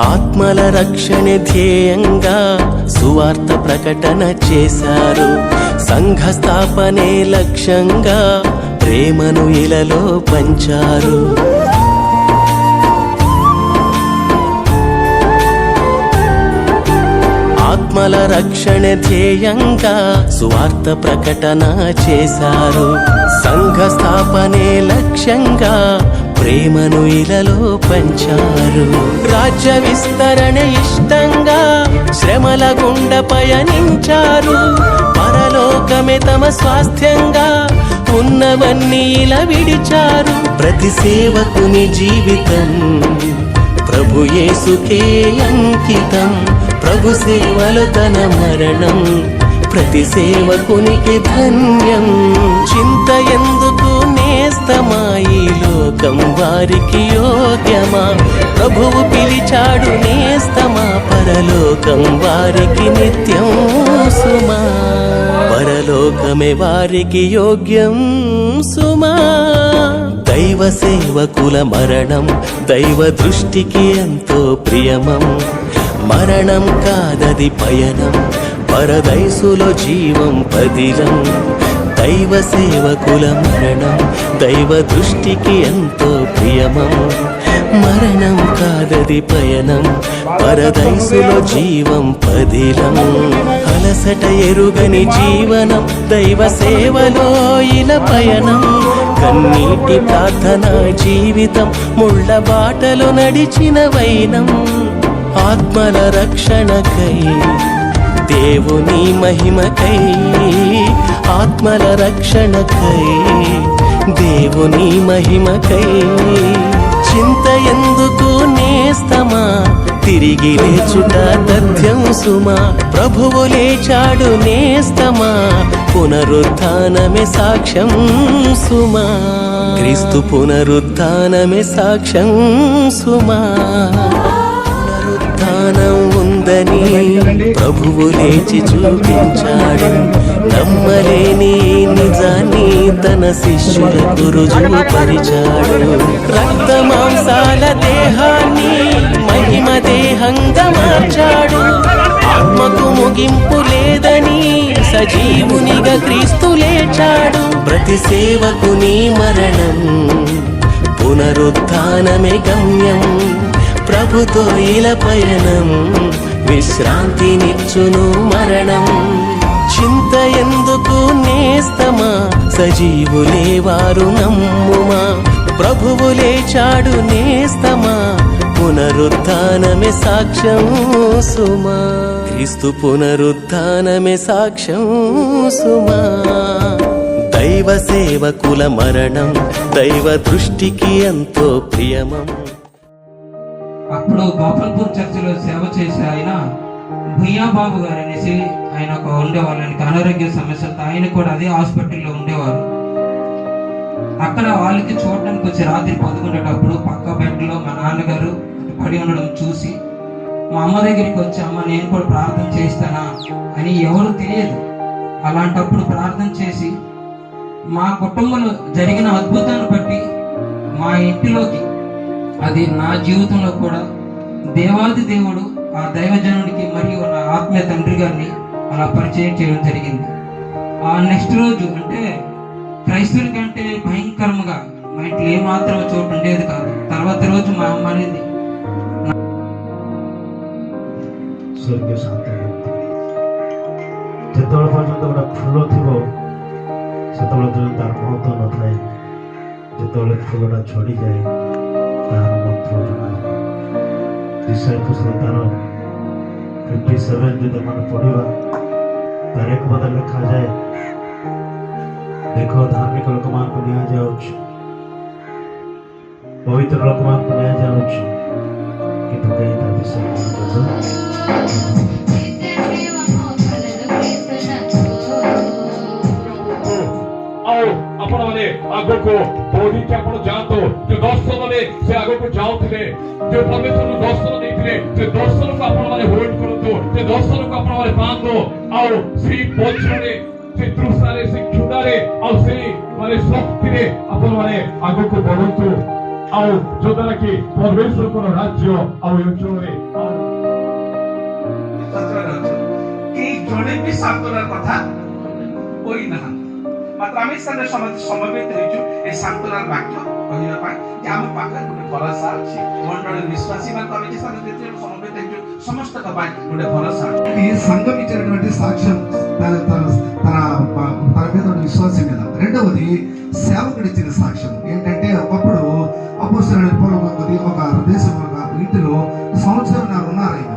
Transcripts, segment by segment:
ఆత్మల రక్షణ ధ్యేయంగా సువార్త ప్రకటన చేశారు. సంఘ స్థాపనే లక్ష్యంగా ప్రేమను ఇలలో పంచారు. ఆత్మల రక్షణ ధ్యేయంగా సువార్త ప్రకటన చేశారు. సంఘ స్థాపనే లక్ష్యంగా ప్రేమను ఇలలో పంచారు. రాజ్య విస్తరణ ఇష్టంగా శ్రమల గుండ పయనించారు. పరలోకమే తమ స్వాస్థ్యంగా ఉన్నవన్నీ ఇలా విడిచారు. ప్రతి సేవకుని జీవితం ప్రభు యేసుకే అంకితం. ప్రభు సేవలో తన మరణం ప్రతి సేవకునికి ధన్యం. చింత ఎందుకు నేస్తమా ఈ లోకం వారికి యోగ్యమా? ప్రభువు పిలిచాడు నేస్తమా పరలోకం వారికి నిత్యం సుమా. పరలోకమే వారికి యోగ్యం సుమా. దైవ సేవకుల మరణం దైవ దృష్టికి ఎంతో ప్రియమం. మరణం కాదది పయనం పరదైసులో జీవం పదిలం. దైవ సేవకుల మరణం దైవ దృష్టికి ఎంతో ప్రియమం. మరణం కాదది పయనం పరదైసులో జీవం పదిలం. అలసట ఎరుగని జీవనం దైవ సేవలో ఇలా పయనం. కన్నీటి ప్రార్థన జీవితం ముళ్ళ బాటలో నడిచిన వైనం. ఆత్మల రక్షణకై దేవుని మహిమకై ఆత్మల రక్షణకై దేవుని మహిమకై చింత ఎందుకు నేస్తమా తిరిగి లేచుట తథ్యం సుమా. ప్రభువు లేచాడు నేస్తమా పునరుత్థానమే సాక్ష్యం సుమా. క్రీస్తు పునరుత్థానమే సాక్ష్యం సుమా. పునరుత్థానం ఉందని ప్రభువు లేచి చూపించాడు. నమ్మలేని నిజాన్ని తన శిష్యులకు రుజువుపరిచాడు. రక్త మాంసాల దేహాన్ని మహిమ దేహంగా మార్చాడు. ఆత్మకు ముగింపు లేదని సజీవునిగా క్రీస్తు లేచాడు. ప్రతి సేవకుని మరణం పునరుత్థానమే గమ్యం. ప్రభుతో ఇలా పయనం విశ్రాంతినిచ్చును మరణం. చింత ఎందుకు నేస్తమా సజీవులే వారు నమ్ముమా. ప్రభువు లేచాడు నేస్తమా పునరుత్థానమే సాక్ష్యం సుమా. క్రీస్తు పునరుత్థానమే సాక్ష్యం సుమా. దైవ సేవకుల మరణం దైవ దృష్టికి ఎంతో ప్రియమం. అప్పుడు గోపాల్పూర్ చర్చిలో సేవ చేసే ఆయన భుయ్యా బాబు గారు అనేసి ఆయన ఒక ఉండేవాళ్ళు. ఆయనకి అనారోగ్య సమస్యలతో ఆయన కూడా అదే హాస్పిటల్లో ఉండేవారు. అక్కడ వాళ్ళకి చూడడానికి వచ్చి రాత్రి 11 పక్క బెడ్లో మా నాన్నగారు పడి ఉండడం చూసి మా అమ్మ దగ్గరికి వచ్చి అమ్మ నేను కూడా ప్రార్థన చేస్తానా అని ఎవరు తెలియదు. అలాంటప్పుడు ప్రార్థన చేసి మా కుటుంబంలో జరిగిన అద్భుతాన్ని బట్టి మా ఇంటిలోకి అది నా జీవితంలో కూడా దేవాది దేవుడు ఆ దైవజనుడికి మరియు నా ఆత్మీయ తండ్రి గారిని అలా పరిచయం చేయడం జరిగింది. ఆ నెక్స్ట్ రోజు అంటే క్రైస్తవుల కంటే భయంకరంగా మా ఇంట్లో ఏమాత్రం చోటు ఉండేది కాదు. తర్వాత రోజు మా అమ్మ అనేది ସ୍ୱର୍ଗୀୟ ଶାନ୍ତି ଯେତେବେଳେ ପର୍ଯ୍ୟନ୍ତ ଗୋଟେ ଫୁଲ ଥିବ ସେତେବେଳେ ପର୍ଯ୍ୟନ୍ତ ତାର ମହତ୍ଵ ନଥାଏ. ଯେତେବେଳେ ଫୁଲଟା ଝଡ଼ିଯାଏ ତାହାର ମହତ୍ଵ ଜଣାଏ. ତାର 57 ଯଦି ଆମେ ପଢ଼ିବା ତାର ଏକ ପଦ ଲେଖାଯାଏ, ଦେଖ ଧାର୍ମିକ ଲୋକମାନଙ୍କୁ ନିଆଯାଉଛି, ପବିତ୍ର ଲୋକମାନଙ୍କୁ ନିଆଯାଉଛି, କିନ୍ତୁ କେହି ତା ବିଷୟରେ ଆପଣ ମାନେ ଆଗକୁ ବଢିକି ଆପଣ ଯାଆନ୍ତୁ. ଯୋଉ ଦର୍ଶନରେ ସେ ଆଗକୁ ଯାଉଥିଲେ, ଯୋଉ ପରମେଶ୍ୱରଙ୍କୁ ଦର୍ଶନ ଦେଇଥିଲେ, ସେ ଦର୍ଶନକୁ ଆପଣ ମାନେ ହୋଲ୍ଡ କରନ୍ତୁ, ସେ ଦର୍ଶନକୁ ଆପଣ ମାନେ ପାଆନ୍ତୁ. ଆଉ ସେଇ ପଛରେ ସେ ତୃଷାରେ ସେ କ୍ଷୁଧାରେ ଆଉ ସେଇ ମାନେ ଶକ୍ତିରେ ଆପଣ ମାନେ ଆଗକୁ ବଢନ୍ତୁ. ଆଉ ଯୋଉଦ୍ୱାରା କି ପରମେଶ୍ୱରଙ୍କର ରାଜ୍ୟ ଆଉ ଏ ଅଞ୍ଚଳରେ କେହି ଜଣେ ବି ସାନ୍ତ୍ୱନାର କଥା କହିନାହାନ୍ତି। ମାତ୍ର ଆମେ ସାଙ୍ଗେ ସମସ୍ତେ ସମବେତ ହେଇଛୁ ଏ ସାନ୍ତ୍ୱନାର ବାକ୍ୟ କହିବା ପାଇଁ ଯେ ଆମ ପାଖରେ ଗୋଟେ ଭରସା ଅଛି। ମଣ୍ଡଳୀ ବିଶ୍ୱାସୀ ମାନଙ୍କୁ ଆମେ ଯେତେ ଜଣ ସମବେତ ହେଇଛୁ ସମସ୍ତଙ୍କ ପାଇଁ ଗୋଟେ ଭରసా ఈ సంఘం ఇచ్చినటువంటి సాక్ష్యం తన మీద ఉన్న విశ్వాసం మీద. రెండవది సేవకుడు ఇచ్చిన సాక్ష్యం ఏంటంటే, ఒకప్పుడు అపోస్తలుల పూర్వమంది ఒక దేశం ఒక ఇంటిలో సంవత్సరం ఉన్నారు. ఆయన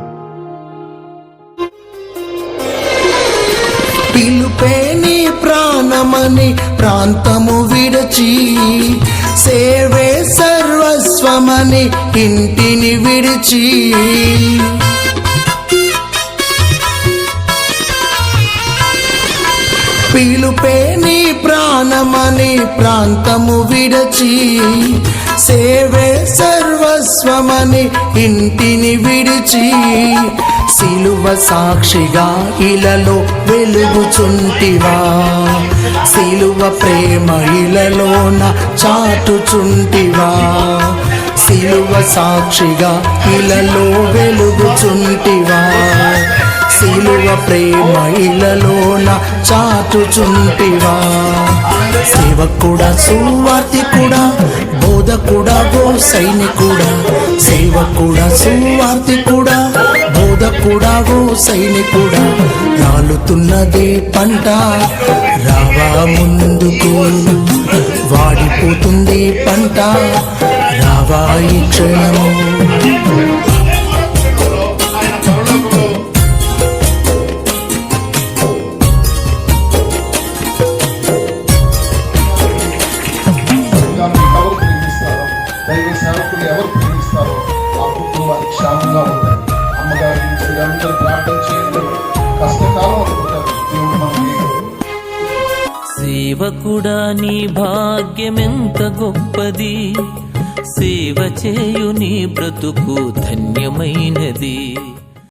పిలుపే నీ ప్రాణమని ప్రాంతము విడచి, సేవే సర్వస్వమని ఇంటిని విడిచి, పిలుపే నీ ప్రాణమని ప్రాంతము విడచి, సేవే సర్వస్వమని ఇంటిని విడిచి, సిలువ సాక్షిగా ఇలలో వెలుగుచుంటివా, సిలువ ప్రేమ ఇలలోన చాటుచుంటివా, సిలువ సాక్షిగా ఇలలో వెలుగుచుంటివా, సిలువ ప్రేమ ఇలలోన చాటుచుంటివా. సేవకుడా, సువార్తికుడా, బోధకుడా, గో సైనికుడా, సేవకుడా, సువార్తికుడా, బోధకుడా, గో సైనికుడా, రాలుతున్నదే పంట రావా ముందుకు, వాడిపోతుంది పంట రావా ఈ క్షణము. ఎవరు ప్రేమిస్తారో, దైవ సేవకులు ఎవరు ప్రేమిస్తారో ఆ కుటుంబాలు క్షేమంగా ఉంటాయి. అమ్మగారి గురించి అందరూ ప్రార్థన చేయండి. కష్టకాలం అనుకుంటారు, దేవుడు మనకి. సేవకుడా, నీ భాగ్యమెంత గొప్పది, సేవ చేయు నీ బ్రతుకు ధన్యమైనది.